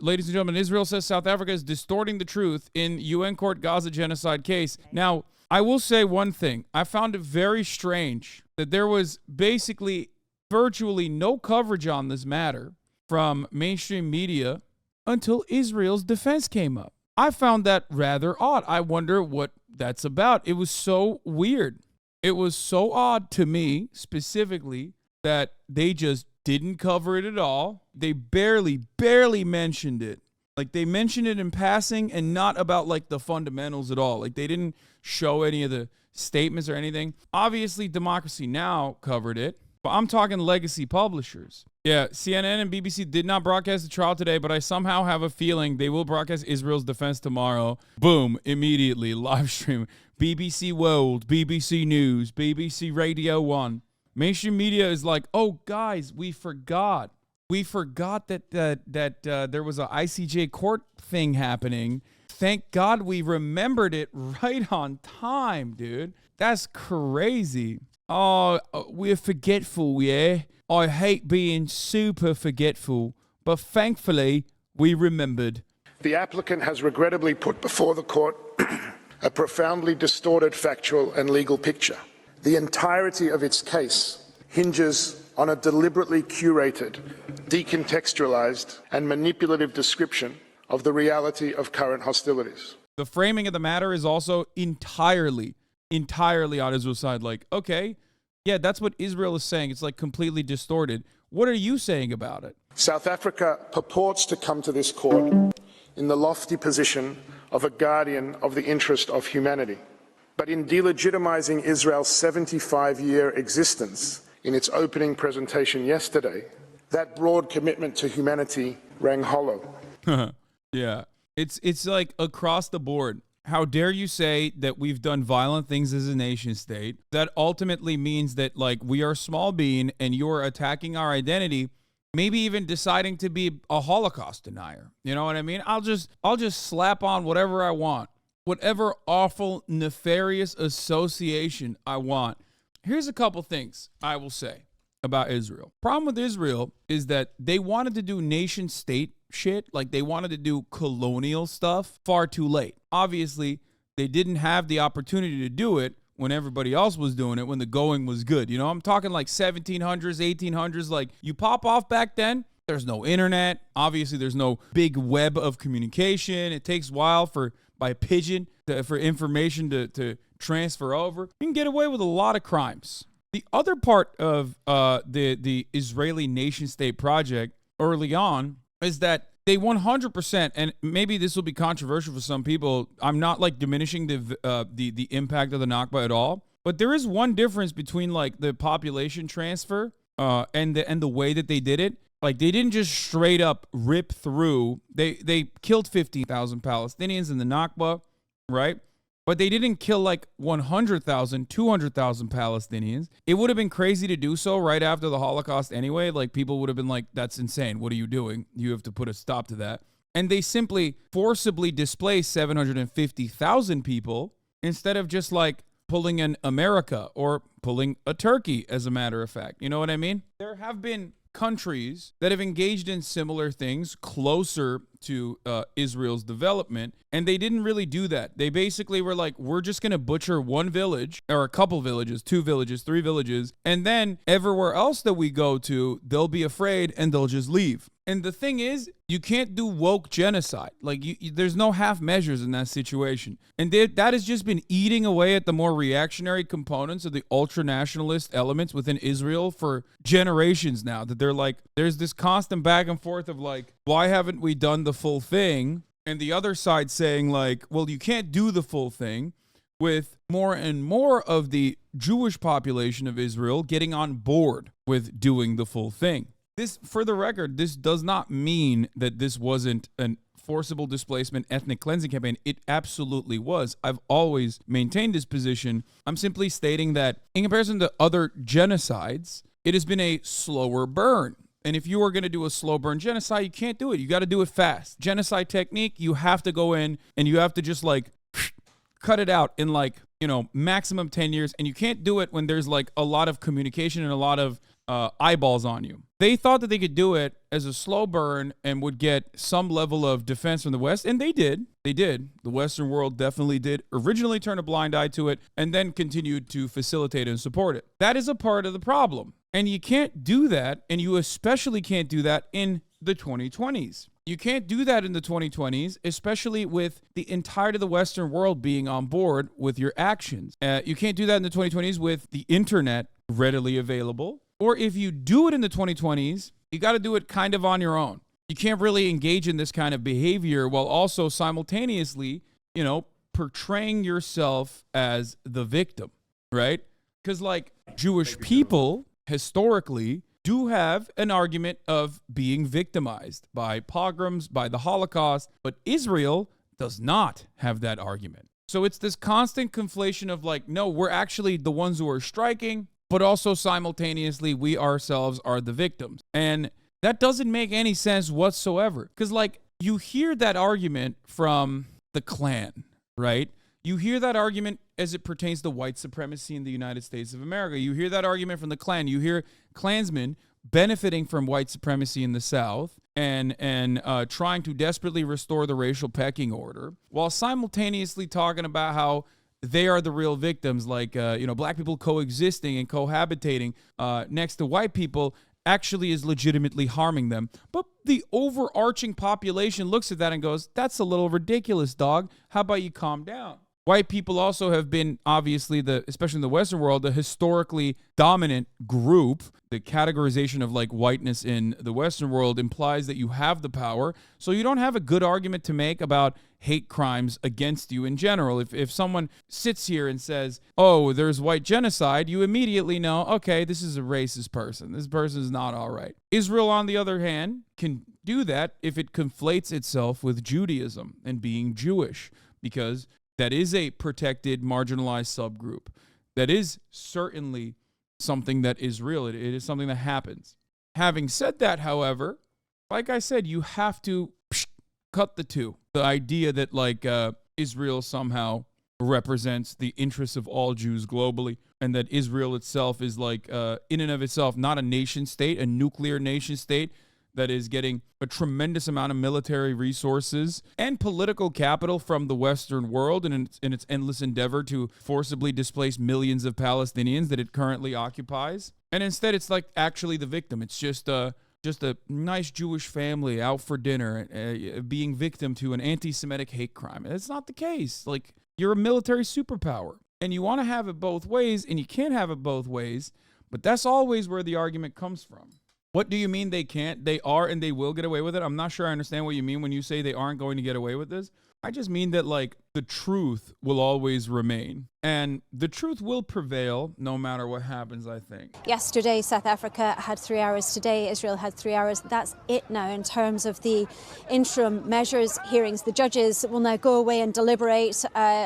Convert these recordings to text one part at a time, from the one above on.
ladies and gentlemen, Israel says South Africa is distorting the truth in UN court Gaza genocide case. Now, I will say one thing. I found it very strange that there was basically virtually no coverage on this matter from mainstream media until Israel's defense came up. I found that rather odd. I wonder what that's about. It was so weird. It was so odd to me, specifically, that they just didn't cover it at all. They barely mentioned it. Like, they mentioned it in passing and not about, like, the fundamentals at all. Like, they didn't show any of the statements or anything. Obviously, Democracy Now! Covered it, but I'm talking legacy publishers. Yeah, CNN and BBC did not broadcast the trial today, but I somehow have a feeling they will broadcast Israel's defense tomorrow. Boom, immediately, live stream. BBC World, BBC News, BBC Radio 1. Mainstream media is like, oh, guys, we forgot. We forgot that there was a ICJ court thing happening. Thank God we remembered it right on time, dude. That's crazy. Oh, we're forgetful, yeah? I hate being super forgetful, but thankfully, we remembered. The applicant has regrettably put before the court a profoundly distorted factual and legal picture. The entirety of its case hinges on a deliberately curated, decontextualized, and manipulative description of the reality of current hostilities. The framing of the matter is also entirely on Israel's side. Like, okay, yeah, that's what Israel is saying. It's like completely distorted. What are you saying about it? South Africa purports to come to this court in the lofty position of a guardian of the interest of humanity. But in delegitimizing Israel's 75-year existence in its opening presentation yesterday, that broad commitment to humanity rang hollow. Yeah, it's like across the board. How dare you say that we've done violent things as a nation state? That ultimately means that, like, we are small bean and you're attacking our identity, maybe even deciding to be a Holocaust denier. You know what I mean? I'll just slap on whatever I want, whatever awful, nefarious association I want. Here's a couple things I will say about Israel. Problem with Israel is that they wanted to do nation state shit, like they wanted to do colonial stuff far too late. Obviously, they didn't have the opportunity to do it when everybody else was doing it, when the going was good. You know, I'm talking like 1700s, 1800s. Like, you pop off back then, there's no internet. Obviously, there's no big web of communication. It takes a while by pigeon for information to transfer over. You can get away with a lot of crimes. The other part of the Israeli nation-state project early on is that they 100%, and maybe this will be controversial for some people. I'm not like diminishing the impact of the Nakba at all, but there is one difference between like the population transfer and the way that they did it. Like, they didn't just straight up rip through. They killed 15,000 Palestinians in the Nakba, right? But they didn't kill like 100,000, 200,000 Palestinians. It would have been crazy to do so right after the Holocaust anyway. Like, people would have been like, that's insane. What are you doing? You have to put a stop to that. And they simply forcibly displaced 750,000 people instead of just like pulling an America or pulling a Turkey, as a matter of fact. You know what I mean? There have been countries that have engaged in similar things closer to Israel's development, and they didn't really do that. They basically were like, we're just going to butcher one village or a couple villages, 2 villages, 3 villages, and then everywhere else that we go to, they'll be afraid and they'll just leave. And the thing is, you can't do woke genocide. Like, there's no half measures in that situation. And that has just been eating away at the more reactionary components of the ultra-nationalist elements within Israel for generations now. That they're like, there's this constant back and forth of like, why haven't we done the full thing? And the other side saying like, well, you can't do the full thing, with more and more of the Jewish population of Israel getting on board with doing the full thing. This, for the record, this does not mean that this wasn't an forcible displacement ethnic cleansing campaign. It absolutely was. I've always maintained this position. I'm simply stating that in comparison to other genocides, it has been a slower burn. And if you are going to do a slow burn genocide, you can't do it. You got to do it fast. Genocide technique, you have to go in and you have to just like cut it out in like, maximum 10 years. And you can't do it when there's like a lot of communication and a lot of eyeballs on you. They thought that they could do it as a slow burn and would get some level of defense from the West, and they did. They did. The Western world definitely did originally turn a blind eye to it and then continued to facilitate and support it. That is a part of the problem. And you can't do that, and you especially can't do that in the 2020s. You can't do that in the 2020s, especially with the entirety of the Western world being on board with your actions. You can't do that in the 2020s with the internet readily available. Or if you do it in the 2020s, you got to do it kind of on your own. You can't really engage in this kind of behavior while also simultaneously, portraying yourself as the victim, right? Because like Jewish people historically do have an argument of being victimized by pogroms, by the Holocaust, but Israel does not have that argument. So it's this constant conflation of like, no, we're actually the ones who are striking, but also simultaneously we ourselves are the victims. And that doesn't make any sense whatsoever. Because like you hear that argument from the Klan, right? You hear that argument as it pertains to white supremacy in the United States of America. You hear that argument from the Klan. You hear Klansmen benefiting from white supremacy in the South and trying to desperately restore the racial pecking order while simultaneously talking about how they are the real victims, like, black people coexisting and cohabitating next to white people actually is legitimately harming them. But the overarching population looks at that and goes, that's a little ridiculous, dog. How about you calm down? White people also have been, obviously, especially in the Western world, the historically dominant group. The categorization of like whiteness in the Western world implies that you have the power. So you don't have a good argument to make about hate crimes against you in general. If someone sits here and says, oh, there's white genocide, you immediately know, okay, this is a racist person. This person is not all right. Israel, on the other hand, can do that if it conflates itself with Judaism and being Jewish, because that is a protected, marginalized subgroup. That is certainly something that is real. It is something that happens. Having said that, however, like I said, you have to cut the two. The idea that like Israel somehow represents the interests of all Jews globally, and that Israel itself is like in and of itself not a nation state, a nuclear nation state that is getting a tremendous amount of military resources and political capital from the Western world in its endless endeavor to forcibly displace millions of Palestinians that it currently occupies. And instead, it's like actually the victim. It's just a nice Jewish family out for dinner being victim to an anti-Semitic hate crime. And it's not the case. Like, you're a military superpower, and you want to have it both ways, and you can't have it both ways, but that's always where the argument comes from. What do you mean they can't? They are and they will get away with it? I'm not sure I understand what you mean when you say they aren't going to get away with this. I just mean that, like, the truth will always remain. And the truth will prevail no matter what happens, I think. Yesterday, South Africa had 3 hours. Today, Israel had 3 hours. That's it now in terms of the interim measures hearings. The judges will now go away and deliberate,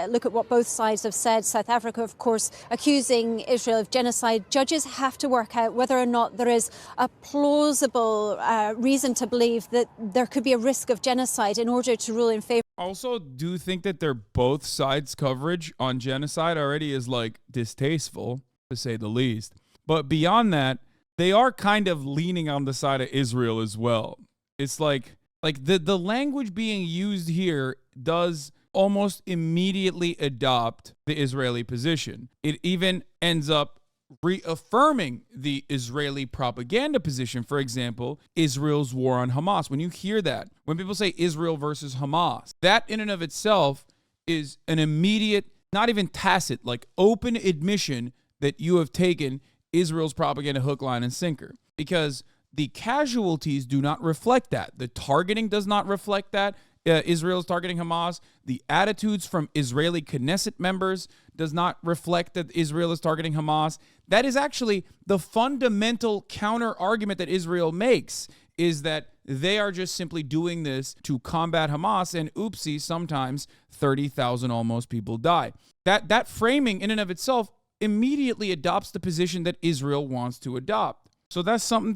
look at what both sides have said. South Africa, of course, accusing Israel of genocide. Judges have to work out whether or not there is a plausible reason to believe that there could be a risk of genocide in order to rule in favor. Also, do think that they're both sides' coverage on genocide already is like distasteful, to say the least. But beyond that, they are kind of leaning on the side of Israel as well. It's like the language being used here does almost immediately adopt the Israeli position. It even ends up reaffirming the Israeli propaganda position. For example, Israel's war on Hamas. When you hear that, when people say Israel versus Hamas, that in and of itself is an immediate, not even tacit, like open admission that you have taken Israel's propaganda hook, line, and sinker. Because the casualties do not reflect that. The targeting does not reflect that. Israel is targeting Hamas. The attitudes from Israeli Knesset members does not reflect that Israel is targeting Hamas. That is actually the fundamental counter argument that Israel makes, is that they are just simply doing this to combat Hamas, and oopsie, sometimes 30,000 almost people die. That framing in and of itself immediately adopts the position that Israel wants to adopt. So that's something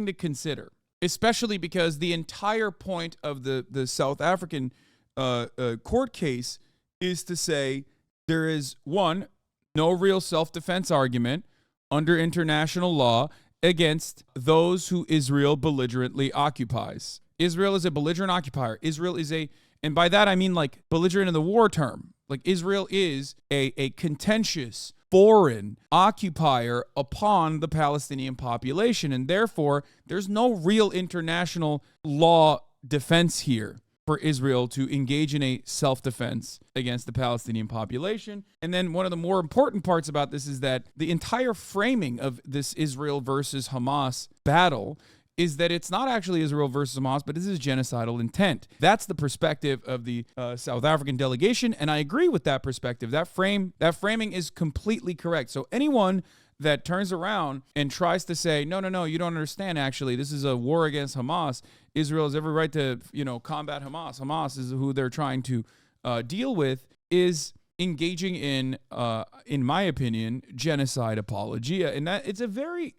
to consider. Especially because the entire point of the South African court case is to say there is, one, no real self-defense argument under international law, against those who Israel belligerently occupies. Israel is a belligerent occupier. Israel is and by that I mean like belligerent in the war term. Like Israel is a contentious foreign occupier upon the Palestinian population. And therefore, there's no real international law defense here for Israel to engage in a self-defense against the Palestinian population. And then one of the more important parts about this is that the entire framing of this Israel versus Hamas battle is that it's not actually Israel versus Hamas, but this is genocidal intent. That's the perspective of the South African delegation, and I agree with that perspective. That framing is completely correct. So anyone that turns around and tries to say, no, you don't understand, actually, this is a war against Hamas. Israel has every right to, combat Hamas. Hamas is who they're trying to deal with, is engaging in my opinion, genocide apologia. And that it's a very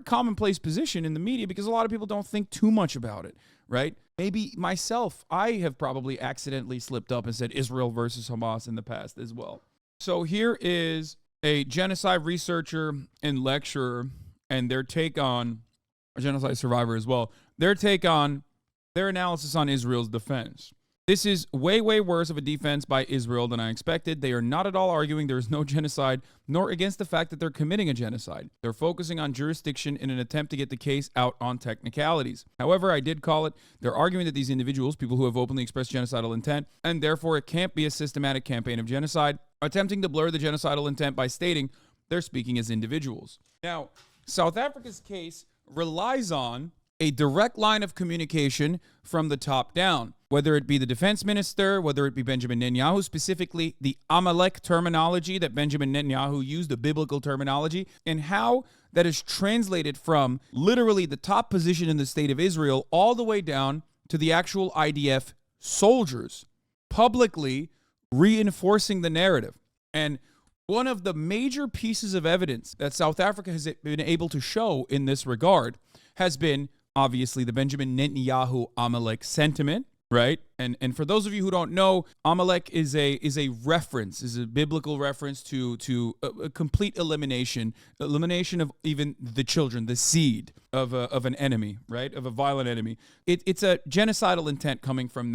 commonplace position in the media because a lot of people don't think too much about it, right? Maybe myself, I have probably accidentally slipped up and said Israel versus Hamas in the past as well. So here is a genocide researcher and lecturer and their take on a genocide survivor as well. Their take on their analysis on Israel's defense. This is way, way worse of a defense by Israel than I expected. They are not at all arguing there is no genocide, nor against the fact that they're committing a genocide. They're focusing on jurisdiction in an attempt to get the case out on technicalities. However, I did call it, they're arguing that these individuals, people who have openly expressed genocidal intent, and therefore it can't be a systematic campaign of genocide, attempting to blur the genocidal intent by stating they're speaking as individuals. Now, South Africa's case relies on a direct line of communication from the top down, whether it be the defense minister, whether it be Benjamin Netanyahu, specifically the Amalek terminology that Benjamin Netanyahu used, the biblical terminology, and how that is translated from literally the top position in the state of Israel all the way down to the actual IDF soldiers, publicly reinforcing the narrative. And one of the major pieces of evidence that South Africa has been able to show in this regard has been obviously the Benjamin Netanyahu Amalek sentiment, right? And for those of you who don't know, Amalek is a biblical reference to a complete elimination of even the children, the seed of an enemy, right? Of a violent enemy. It's a genocidal intent coming from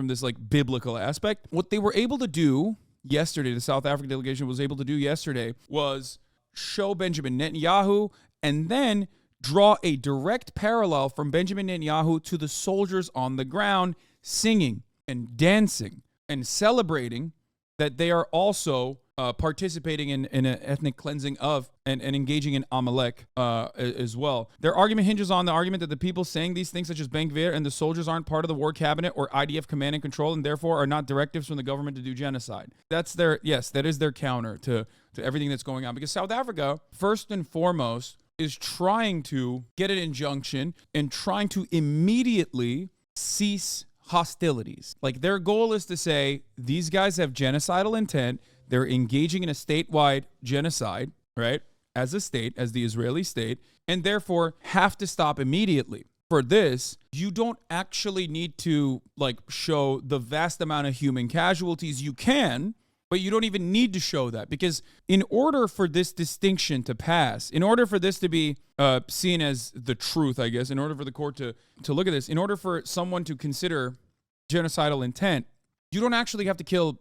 this like biblical aspect. What they were able to do yesterday, the South African delegation was able to do yesterday, was show Benjamin Netanyahu and then draw a direct parallel from Benjamin Netanyahu to the soldiers on the ground singing and dancing and celebrating that they are also participating in an ethnic cleansing of and engaging in Amalek as well. Their argument hinges on the argument that the people saying these things, such as Ben Gvir and the soldiers, aren't part of the war cabinet or IDF command and control, and therefore are not directives from the government to do genocide. That is their counter to everything that's going on. Because South Africa, first and foremost, is trying to get an injunction and trying to immediately cease hostilities. Like their goal is to say, these guys have genocidal intent. They're engaging in a statewide genocide, right? As a state, as the Israeli state, and therefore have to stop immediately. For this, you don't actually need to show the vast amount of human casualties. You can, but you don't even need to show that, because in order for this distinction to pass, in order for this to be seen as the truth, I guess, in order for the court to look at this, in order for someone to consider genocidal intent, you don't actually have to kill,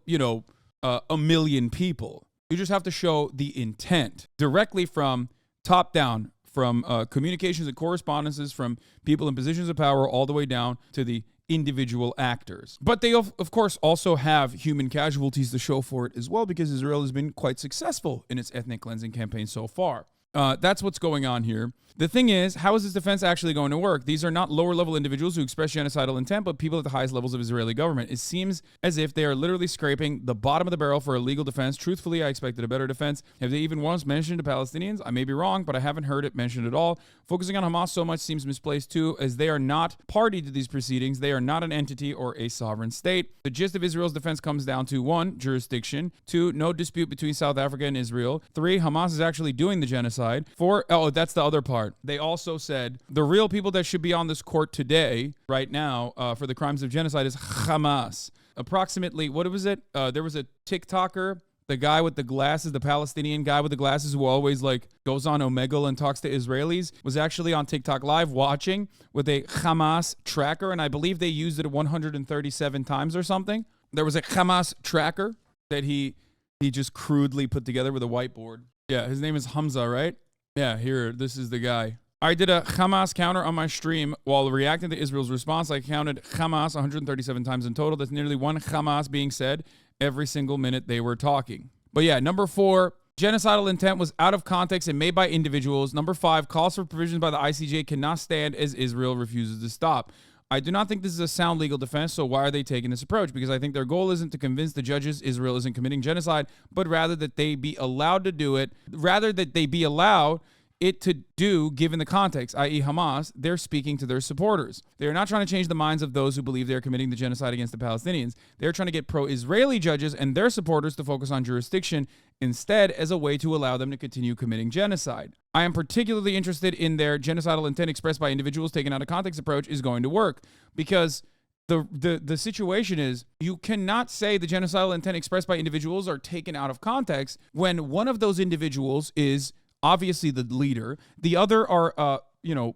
1 million people. You just have to show the intent directly from top down, from communications and correspondences from people in positions of power all the way down to the individual actors. But they, of course, also have human casualties to show for it as well, because Israel has been quite successful in its ethnic cleansing campaign so far. That's what's going on here. The thing is, how is this defense actually going to work? These are not lower-level individuals who express genocidal intent, but people at the highest levels of Israeli government. It seems as if they are literally scraping the bottom of the barrel for a legal defense. Truthfully, I expected a better defense. Have they even once mentioned the Palestinians? I may be wrong, but I haven't heard it mentioned at all. Focusing on Hamas so much seems misplaced too, as they are not party to these proceedings. They are not an entity or a sovereign state. The gist of Israel's defense comes down to 1, jurisdiction, 2, no dispute between South Africa and Israel, 3, Hamas is actually doing the genocide, 4, that's the other part. They also said the real people that should be on this court today, right now, for the crimes of genocide is Hamas. Approximately, what was it? There was a TikToker the guy with the glasses, the Palestinian guy with the glasses who always like goes on Omegle and talks to Israelis, was actually on TikTok Live watching with a Hamas tracker, and I believe they used it 137 times or something. There was a Hamas tracker that he just crudely put together with a whiteboard. Yeah, his name is Hamza, right? Yeah, here, this is the guy. I did a Hamas counter on my stream while reacting to Israel's response. I counted Hamas 137 times in total. That's nearly one Hamas being said every single minute they were talking. But yeah, number 4, genocidal intent was out of context and made by individuals. Number 5, calls for provisions by the ICJ cannot stand as Israel refuses to stop. I do not think this is a sound legal defense, so why are they taking this approach? Because I think their goal isn't to convince the judges Israel isn't committing genocide, but rather that they be allowed to do it, rather that they be allowed it to do given the context, i.e. Hamas. They're speaking to their supporters. They're not trying to change the minds of those who believe they're committing the genocide against the Palestinians. They're trying to get pro-Israeli judges and their supporters to focus on jurisdiction instead as a way to allow them to continue committing genocide. I am particularly interested in their genocidal intent expressed by individuals taken out of context approach is going to work, because the situation is you cannot say the genocidal intent expressed by individuals are taken out of context when one of those individuals is obviously the leader. The other are,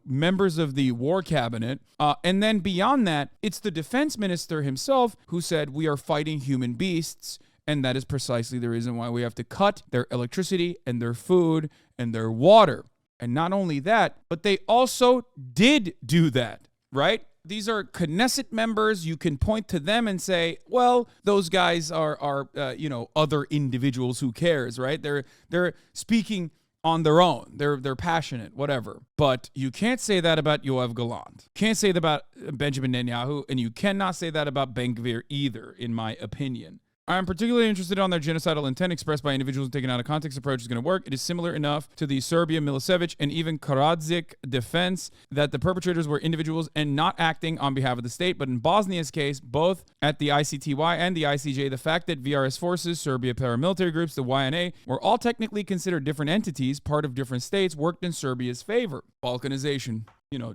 members of the war cabinet. And then beyond that, it's the defense minister himself who said we are fighting human beasts. And that is precisely the reason why we have to cut their electricity and their food and their water. And not only that, but they also did do that, right? These are Knesset members. You can point to them and say, well, those guys are other individuals. Who cares, right? They're speaking on their own. They're passionate, whatever. But you can't say that about Yoav Gallant. Can't say that about Benjamin Netanyahu, and you cannot say that about Ben Gvir either, in my opinion. I am particularly interested on their genocidal intent expressed by individuals taken out of context approach is going to work. It is similar enough to the Serbia Milicevic and even Karadzic defense that the perpetrators were individuals and not acting on behalf of the state. But in Bosnia's case, both at the ICTY and the ICJ, the fact that VRS forces, Serbia paramilitary groups, the YNA, were all technically considered different entities, part of different states, worked in Serbia's favor. Balkanization.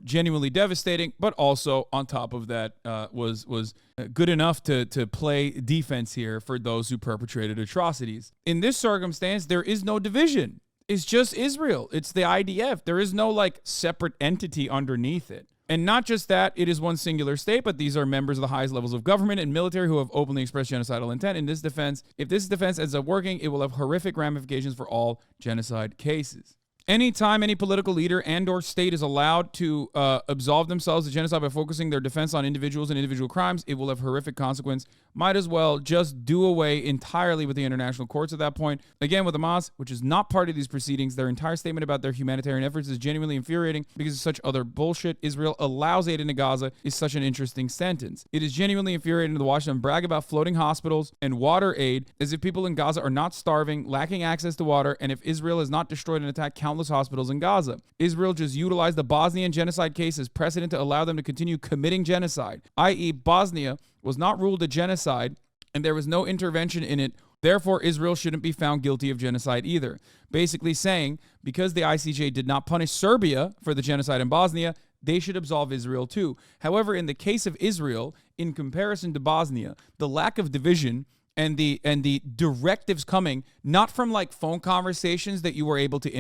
Genuinely devastating, but also on top of that was good enough to play defense here for those who perpetrated atrocities. In this circumstance, there is no division. It's just Israel. It's the IDF. There is no separate entity underneath it. And not just that, it is one singular state, but these are members of the highest levels of government and military who have openly expressed genocidal intent. In this defense, if this defense ends up working, it will have horrific ramifications for all genocide cases. Anytime any political leader and or state is allowed to absolve themselves of genocide by focusing their defense on individuals and individual crimes, it will have horrific consequence. Might as well just do away entirely with the international courts at that point. Again, with Hamas, which is not part of these proceedings, their entire statement about their humanitarian efforts is genuinely infuriating because of such other bullshit. Israel allows aid into Gaza is such an interesting sentence. It is genuinely infuriating to watch them brag about floating hospitals and water aid as if people in Gaza are not starving, lacking access to water, and if Israel has not destroyed and attacked countless hospitals in Gaza. Israel just utilized the Bosnian genocide case as precedent to allow them to continue committing genocide, i.e. Bosnia was not ruled a genocide and there was no intervention in it. Therefore, Israel shouldn't be found guilty of genocide either. Basically saying, because the ICJ did not punish Serbia for the genocide in Bosnia, they should absolve Israel too. However, in the case of Israel, in comparison to Bosnia, the lack of division and the directives coming not from phone conversations that you were able to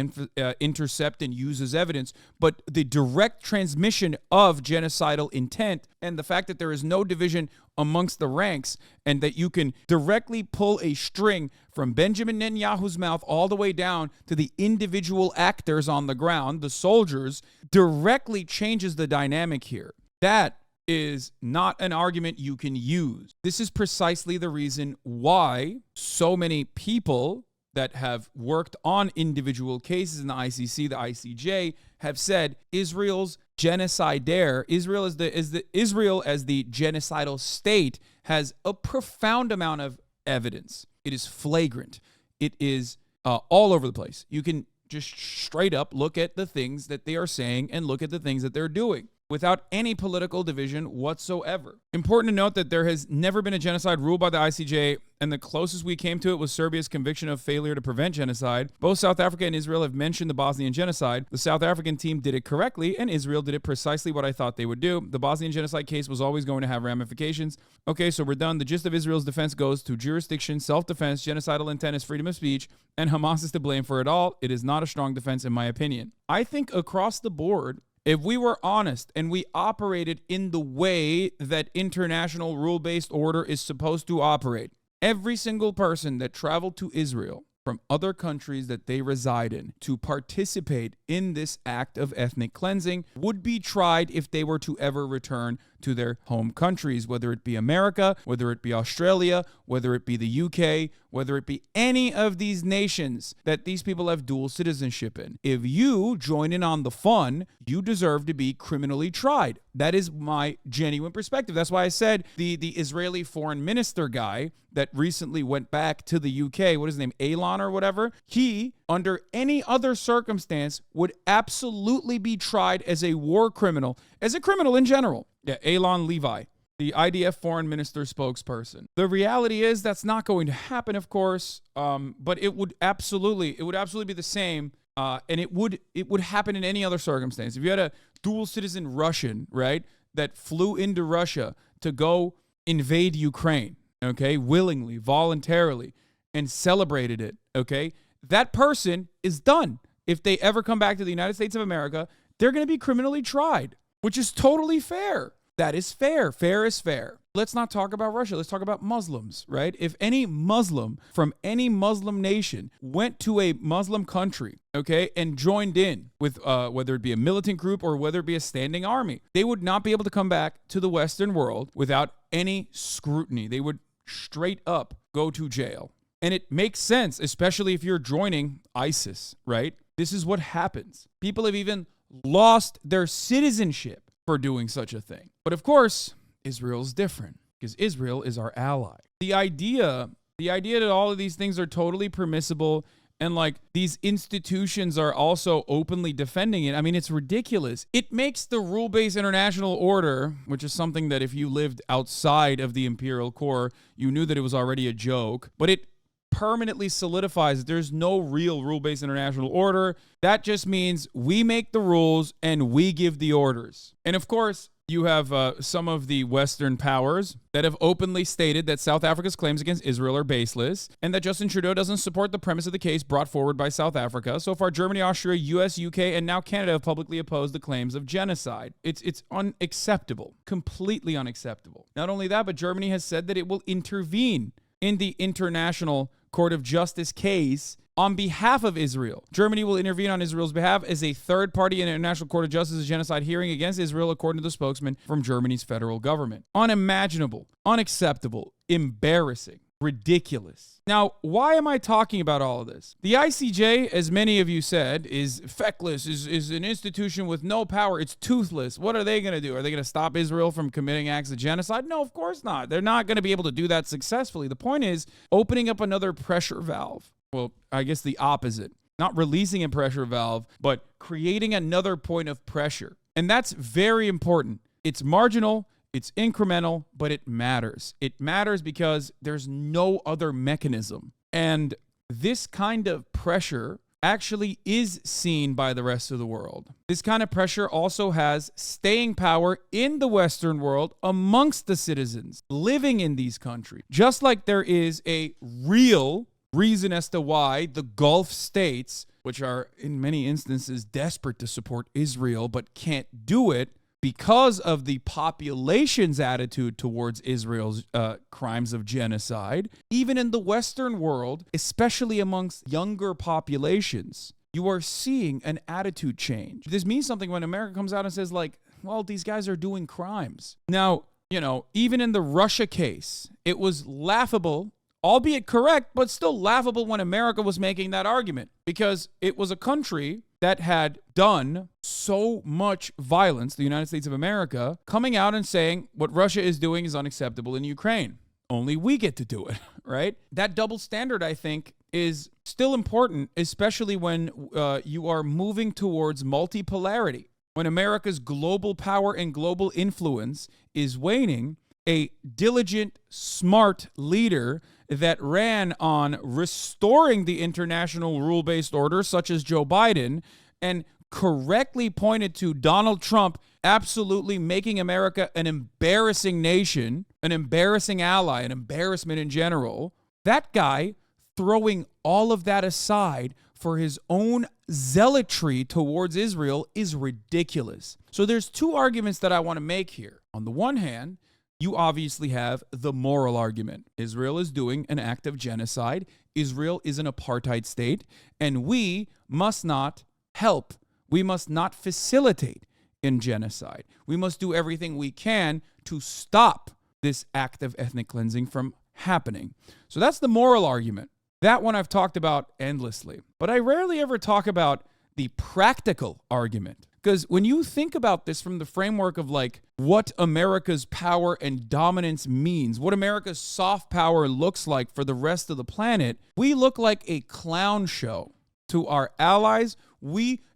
intercept and use as evidence, but the direct transmission of genocidal intent and the fact that there is no division amongst the ranks and that you can directly pull a string from Benjamin Netanyahu's mouth all the way down to the individual actors on the ground, the soldiers, directly changes the dynamic here. That is not an argument you can use. This is precisely the reason why so many people that have worked on individual cases in the ICC, the ICJ, have said Israel's genocidaire, Israel as the genocidal state, has a profound amount of evidence. It is flagrant. It is all over the place. You can just straight up look at the things that they are saying and look at the things that they're doing. without any political division whatsoever. Important to note that there has never been a genocide ruled by the ICJ, and the closest we came to it was Serbia's conviction of failure to prevent genocide. Both South Africa and Israel have mentioned the Bosnian genocide. The South African team did it correctly, and Israel did it precisely what I thought they would do. The Bosnian genocide case was always going to have ramifications. Okay, so we're done. The gist of Israel's defense goes to jurisdiction, self-defense, genocidal intent is freedom of speech, and Hamas is to blame for it all. It is not a strong defense, in my opinion. I think across the board, if we were honest and we operated in the way that international rule-based order is supposed to operate, every single person that traveled to Israel from other countries that they reside in to participate in this act of ethnic cleansing would be tried if they were to ever return to their home countries, whether it be America, whether it be Australia, whether it be the UK, whether it be any of these nations that these people have dual citizenship in. If you join in on the fun, you deserve to be criminally tried. That is my genuine perspective. That's why I said the Israeli foreign minister guy that recently went back to the UK, what is his name, Elon or whatever, he, under any other circumstance, would absolutely be tried as a war criminal, as a criminal in general. Yeah, Elon Levi, the IDF foreign minister spokesperson. The reality is that's not going to happen, of course, but it would absolutely be the same, and it would happen in any other circumstance. If you had a dual citizen Russian, right, that flew into Russia to go invade Ukraine, okay, willingly, voluntarily, and celebrated it, okay, that person is done. If they ever come back to the United States of America, they're going to be criminally tried, which is totally fair. That is fair. Fair is fair. Let's not talk about Russia. Let's talk about Muslims, right? If any Muslim from any Muslim nation went to a Muslim country, okay, and joined in with whether it be a militant group or whether it be a standing army, they would not be able to come back to the Western world without any scrutiny. They would straight up go to jail. And it makes sense, especially if you're joining ISIS, right? This is what happens. People have even lost their citizenship for doing such a thing. But of course, Israel's different because Israel is our ally. The idea that all of these things are totally permissible and like these institutions are also openly defending it, I mean, it's ridiculous. It makes the rule-based international order, which is something that if you lived outside of the imperial core, you knew that it was already a joke, but it permanently solidifies that there's no real rule-based international order. That just means we make the rules and we give the orders. And of course, you have some of the Western powers that have openly stated that South Africa's claims against Israel are baseless and that Justin Trudeau doesn't support the premise of the case brought forward by South Africa. So far, Germany, Austria, US, UK, and now Canada have publicly opposed the claims of genocide. It's unacceptable, completely unacceptable. Not only that, but Germany has said that it will intervene in the International Court of Justice case on behalf of Israel. Germany will intervene on Israel's behalf as a third party in the International Court of Justice's genocide hearing against Israel, according to the spokesman from Germany's federal government. Unimaginable, unacceptable, embarrassing, ridiculous. Now, why am I talking about all of this? The ICJ, as many of you said, is feckless, is an institution with no power. It's toothless. What are they going to do? Are they going to stop Israel from committing acts of genocide? No, of course not. They're not going to be able to do that successfully. The point is opening up another pressure valve. Well, I guess the opposite. Not releasing a pressure valve, but creating another point of pressure. And that's very important. It's marginal. It's incremental, but it matters. It matters because there's no other mechanism. And this kind of pressure actually is seen by the rest of the world. This kind of pressure also has staying power in the Western world amongst the citizens living in these countries. Just like there is a real reason as to why the Gulf states, which are in many instances desperate to support Israel but can't do it, because of the population's attitude towards Israel's crimes of genocide, even in the Western world, especially amongst younger populations, you are seeing an attitude change. This means something when America comes out and says, like, well, these guys are doing crimes. Now, you know, even in the Russia case, it was laughable, albeit correct, but still laughable when America was making that argument because it was a country that had done so much violence, the United States of America, coming out and saying what Russia is doing is unacceptable in Ukraine. Only we get to do it, right? That double standard, I think, is still important, especially when you are moving towards multipolarity. when America's global power and global influence is waning, a diligent, smart leader that ran on restoring the international rule-based order, such as Joe Biden, and correctly pointed to Donald Trump absolutely making America an embarrassing nation, an embarrassing ally, an embarrassment in general. That guy throwing all of that aside for his own zealotry towards Israel is ridiculous. So there's two arguments that I want to make here. On the one hand, you obviously have the moral argument. Israel is doing an act of genocide. Israel is an apartheid state, and we must not help. We must not facilitate in genocide. We must do everything we can to stop this act of ethnic cleansing from happening. So that's the moral argument. That one I've talked about endlessly. But I rarely ever talk about the practical argument. Because when you think about this from the framework of like what America's power and dominance means, what America's soft power looks like for the rest of the planet, we look like a clown show to our allies.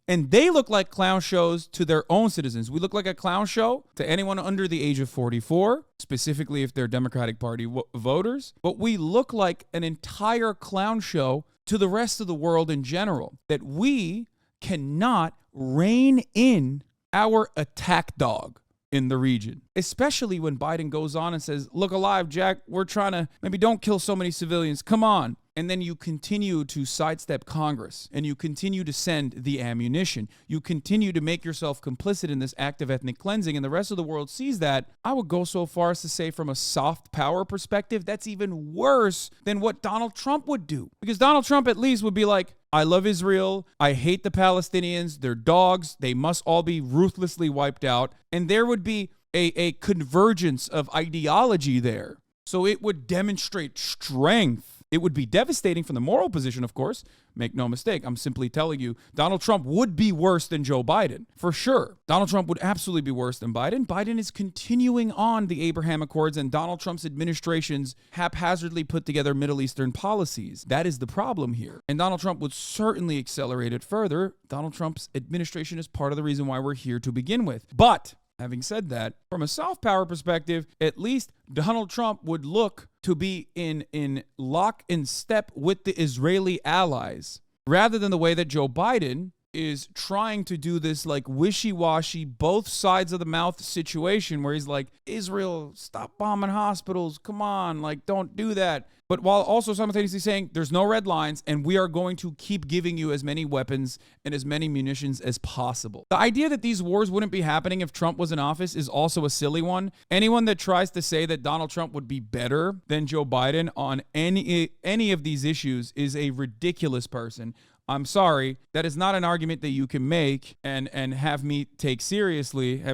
And they look like clown shows to their own citizens. We look like a clown show to anyone under the age of 44, specifically if they're Democratic Party voters. But we look like an entire clown show to the rest of the world in general, that we cannot rein in our attack dog in the region, especially when Biden goes on and says, look alive, Jack, we're trying to maybe don't kill so many civilians. Come on. And then you continue to sidestep Congress, and you continue to send the ammunition. You continue to make yourself complicit in this act of ethnic cleansing, and the rest of the world sees that. I would go so far as to say, from a soft power perspective, that's even worse than what Donald Trump would do. Because Donald Trump at least would be like, I love Israel. I hate the Palestinians. They're dogs. They must all be ruthlessly wiped out. And there would be a convergence of ideology there. So it would demonstrate strength. It would be devastating from the moral position, of course. Make no mistake. I'm simply telling you, Donald Trump would be worse than Joe Biden, for sure. Donald Trump would absolutely be worse than Biden. Biden is continuing on the Abraham Accords and Donald Trump's administration's haphazardly put together Middle Eastern policies. That is the problem here. And Donald Trump would certainly accelerate it further. Donald Trump's administration is part of the reason why we're here to begin with. But having said that, from a soft power perspective, at least Donald Trump would look to be in lock and step with the Israeli allies, rather than the way that Joe Biden is trying to do this like wishy-washy, both sides of the mouth situation where he's like, Israel, stop bombing hospitals. Come on, like, don't do that. But while also simultaneously saying there's no red lines and we are going to keep giving you as many weapons and as many munitions as possible. The idea that these wars wouldn't be happening if Trump was in office is also a silly one. Anyone that tries to say that Donald Trump would be better than Joe Biden on any of these issues is a ridiculous person. I'm sorry, that is not an argument that you can make and have me take you seriously if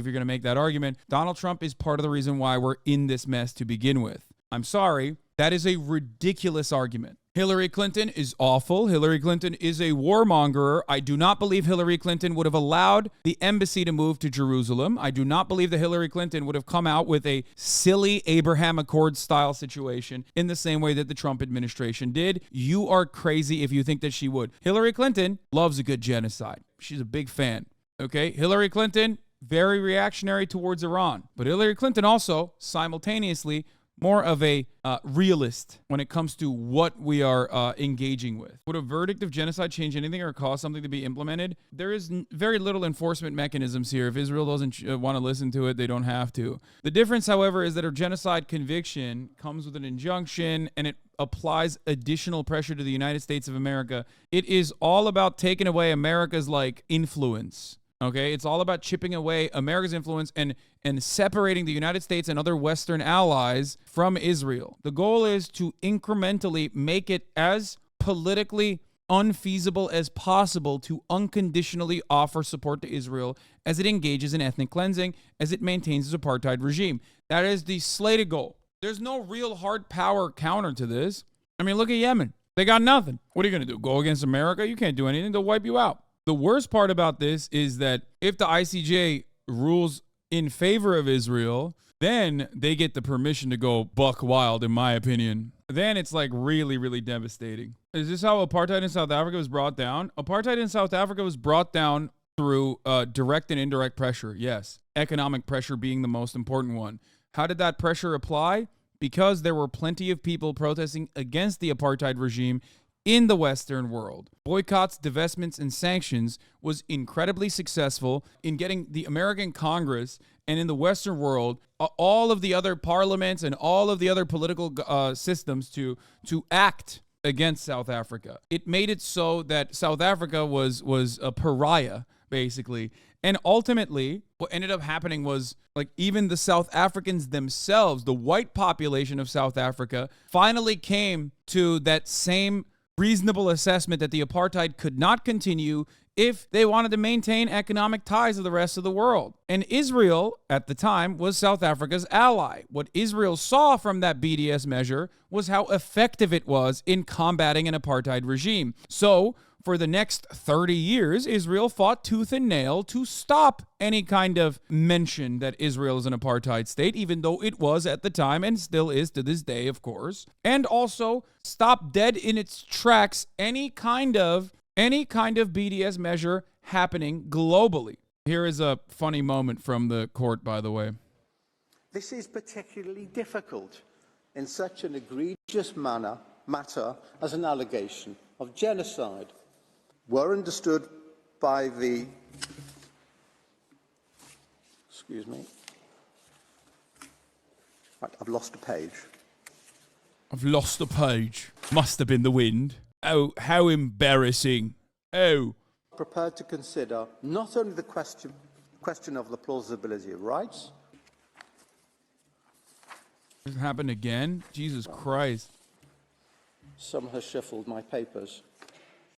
you're going to make that argument. Donald Trump is part of the reason why we're in this mess to begin with. I'm sorry, that is a ridiculous argument. Hillary Clinton is awful. Hillary Clinton is a warmonger. I do not believe Hillary Clinton would have allowed the embassy to move to Jerusalem. I do not believe that Hillary Clinton would have come out with a silly Abraham Accords style situation in the same way that the Trump administration did. You are crazy if you think that she would. Hillary Clinton loves a good genocide. She's a big fan. Okay? Hillary Clinton, very reactionary towards Iran. But Hillary Clinton also simultaneously more of a realist when it comes to what we are engaging with. Would a verdict of genocide change anything or cause something to be implemented? There is very little enforcement mechanisms here. If Israel doesn't want to listen to it, they don't have to. The difference, however, is that a genocide conviction comes with an injunction and it applies additional pressure to the United States of America. It is all about taking away America's influence. Okay, it's all about chipping away America's influence and separating the United States and other Western allies from Israel. The goal is to incrementally make it as politically unfeasible as possible to unconditionally offer support to Israel as it engages in ethnic cleansing, as it maintains its apartheid regime. That is the slated goal. There's no real hard power counter to this. I mean, look at Yemen. They got nothing. What are you going to do? Go against America? You can't do anything. They'll wipe you out. The worst part about this is that if the ICJ rules in favor of Israel, then they get the permission to go buck wild, in my opinion. Then it's really, really devastating. Is this how apartheid in South Africa was brought down? Apartheid in South Africa was brought down through direct and indirect pressure. Yes, economic pressure being the most important one. How did that pressure apply? Because there were plenty of people protesting against the apartheid regime in the Western world. Boycotts, divestments, and sanctions was incredibly successful in getting the American Congress and in the Western world, all of the other parliaments and all of the other political systems to act against South Africa. It made it so that South Africa was a pariah, basically. And ultimately, what ended up happening was, like, even the South Africans themselves, the white population of South Africa, finally came to that same reasonable assessment that the apartheid could not continue if they wanted to maintain economic ties with the rest of the world. And Israel, at the time, was South Africa's ally. What Israel saw from that BDS measure was how effective it was in combating an apartheid regime. So, for the next 30 years, Israel fought tooth and nail to stop any kind of mention that Israel is an apartheid state, even though it was at the time and still is to this day, of course. And also stop dead in its tracks any kind of BDS measure happening globally. Here is a funny moment from the court, by the way. This is particularly difficult in such an egregious matter as an allegation of genocide. Were understood by the, excuse me, right, I've lost a page. I've lost a page. Must have been the wind. Oh, how embarrassing. Oh. Prepared to consider not only the question of the plausibility of rights. This happened again? Jesus Christ. Some has shuffled my papers.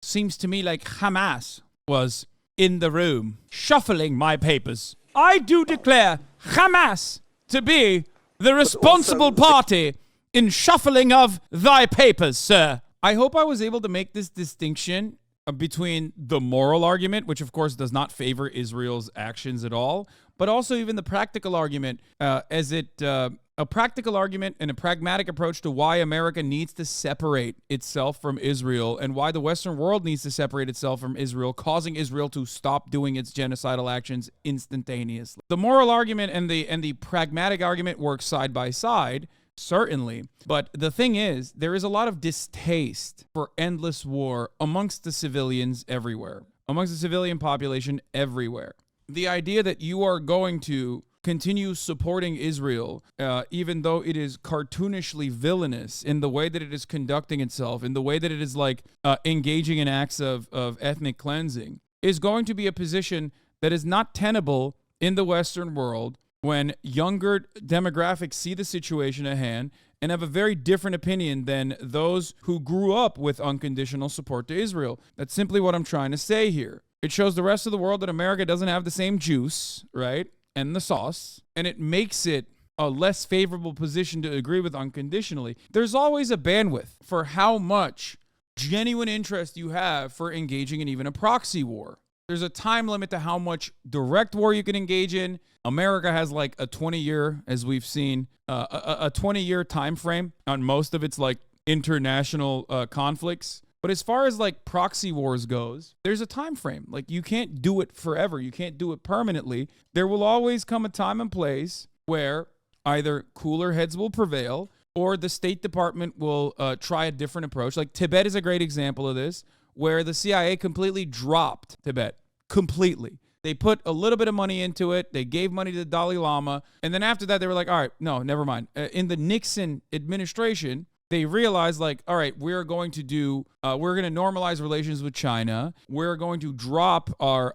Seems to me like Hamas was in the room, shuffling my papers. I do declare Hamas to be the responsible party in shuffling of thy papers, sir. I hope I was able to make this distinction between the moral argument, which of course does not favor Israel's actions at all, but also even the practical argument, a practical argument and a pragmatic approach to why America needs to separate itself from Israel and why the Western world needs to separate itself from Israel, causing Israel to stop doing its genocidal actions instantaneously. The moral argument and the pragmatic argument work side by side, certainly. But the thing is, there is a lot of distaste for endless war amongst the civilians everywhere, amongst the civilian population everywhere. The idea that you are going to continue supporting Israel, even though it is cartoonishly villainous in the way that it is conducting itself, in the way that it is like engaging in acts of ethnic cleansing, is going to be a position that is not tenable in the Western world when younger demographics see the situation at hand and have a very different opinion than those who grew up with unconditional support to Israel. That's simply what I'm trying to say here. It shows the rest of the world that America doesn't have the same juice, right? And the sauce, and it makes it a less favorable position to agree with unconditionally. There's always a bandwidth for how much genuine interest you have for engaging in even a proxy war. There's a time limit to how much direct war you can engage in. America has like a 20-year, as we've seen, a 20-year time frame on most of its like international conflicts. But as far as like proxy wars goes, there's a time frame. Like you can't do it forever. You can't do it permanently. There will always come a time and place where either cooler heads will prevail or the State Department will try a different approach. Like Tibet is a great example of this, where the CIA completely dropped Tibet. Completely. They put a little bit of money into it. They gave money to the Dalai Lama. And then after that, they were like, all right, no, never mind. In the Nixon administration, they realized, like, all right, we're going to normalize relations with China. We're going to drop our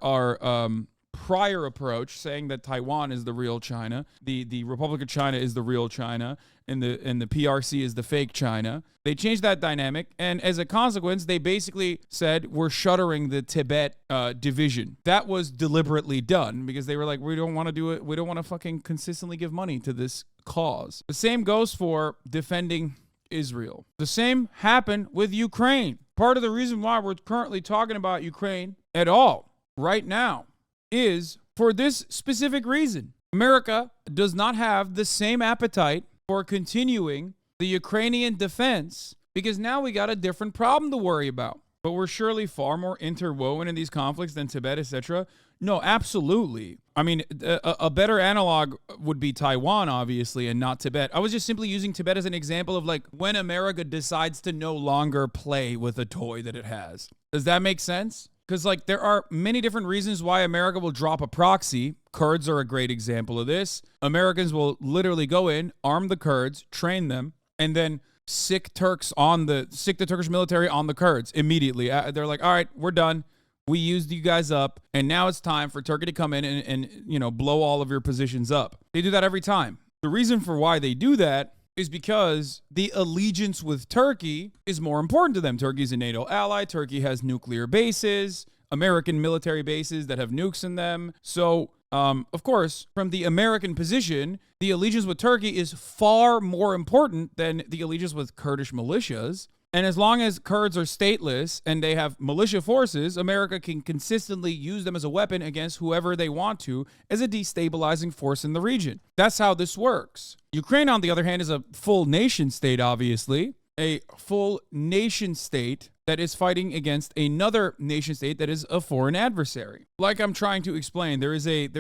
prior approach, saying that Taiwan is the real China, the Republic of China is the real China, and the PRC is the fake China. They changed that dynamic, and as a consequence, they basically said we're shuttering the Tibet division. That was deliberately done because they were like, we don't want to do it. We don't want to fucking consistently give money to this cause. The same goes for defending Israel. The same happened with Ukraine. Part of the reason why we're currently talking about Ukraine at all right now is for this specific reason. America does not have the same appetite for continuing the Ukrainian defense because now we got a different problem to worry about. But we're surely far more interwoven in these conflicts than Tibet, etc. No, absolutely. I mean, a better analog would be Taiwan, obviously, and not Tibet. I was just simply using Tibet as an example of like when America decides to no longer play with a toy that it has. Does that make sense? Because like there are many different reasons why America will drop a proxy. Kurds are a great example of this. Americans will literally go in, arm the Kurds, train them, and then sick the Turkish military on the Kurds immediately. They're like, all right, we're done. We used you guys up, and now it's time for Turkey to come in and blow all of your positions up. They do that every time. The reason for why they do that is because the allegiance with Turkey is more important to them. Turkey's a NATO ally. Turkey has nuclear bases, American military bases that have nukes in them. So, of course, from the American position, the allegiance with Turkey is far more important than the allegiance with Kurdish militias. And as long as Kurds are stateless and they have militia forces, America can consistently use them as a weapon against whoever they want to as a destabilizing force in the region. That's how this works. Ukraine, on the other hand, is a full nation state, obviously. A full nation state that is fighting against another nation state that is a foreign adversary. Like I'm trying to explain, there is a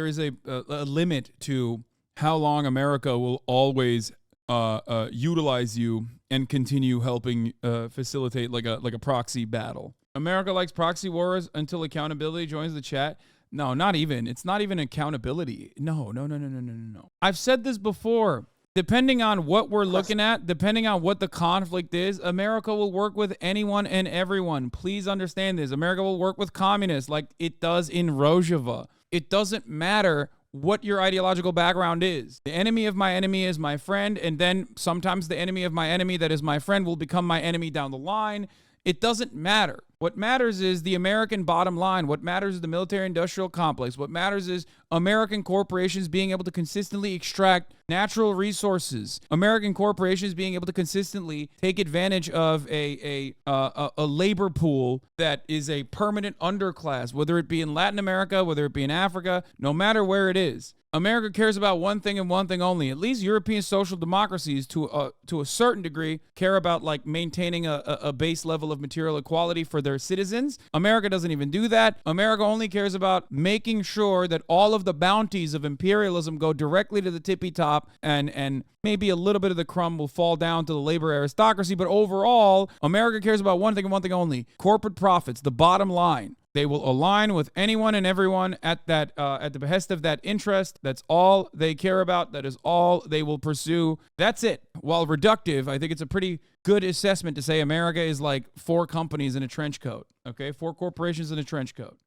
limit to how long America will always utilize you and continue helping facilitate like a proxy battle. America likes proxy wars until accountability joins the chat. No, not even. It's not even accountability. No. I've said this before. Depending on what we're looking at, depending on what the conflict is, America will work with anyone and everyone. Please understand this. America will work with communists like it does in Rojava. It doesn't matter what your ideological background is. The enemy of my enemy is my friend, and then sometimes the enemy of my enemy that is my friend will become my enemy down the line. It doesn't matter. What matters is the American bottom line. What matters is the military-industrial complex. What matters is American corporations being able to consistently extract natural resources. American corporations being able to consistently take advantage of a labor pool that is a permanent underclass, whether it be in Latin America, whether it be in Africa, no matter where it is. America cares about one thing and one thing only. At least European social democracies, to a certain degree, care about like maintaining a base level of material equality for their citizens. America doesn't even do that. America only cares about making sure that all of the bounties of imperialism go directly to the tippy top, and maybe a little bit of the crumb will fall down to the labor aristocracy. But overall, America cares about one thing and one thing only: corporate profits, the bottom line. They will align with anyone and everyone at the behest of that interest. That's all they care about. That is all they will pursue. That's it. While reductive, I think it's a pretty good assessment to say America is like 4 companies in a trench coat. Okay, 4 corporations in a trench coat.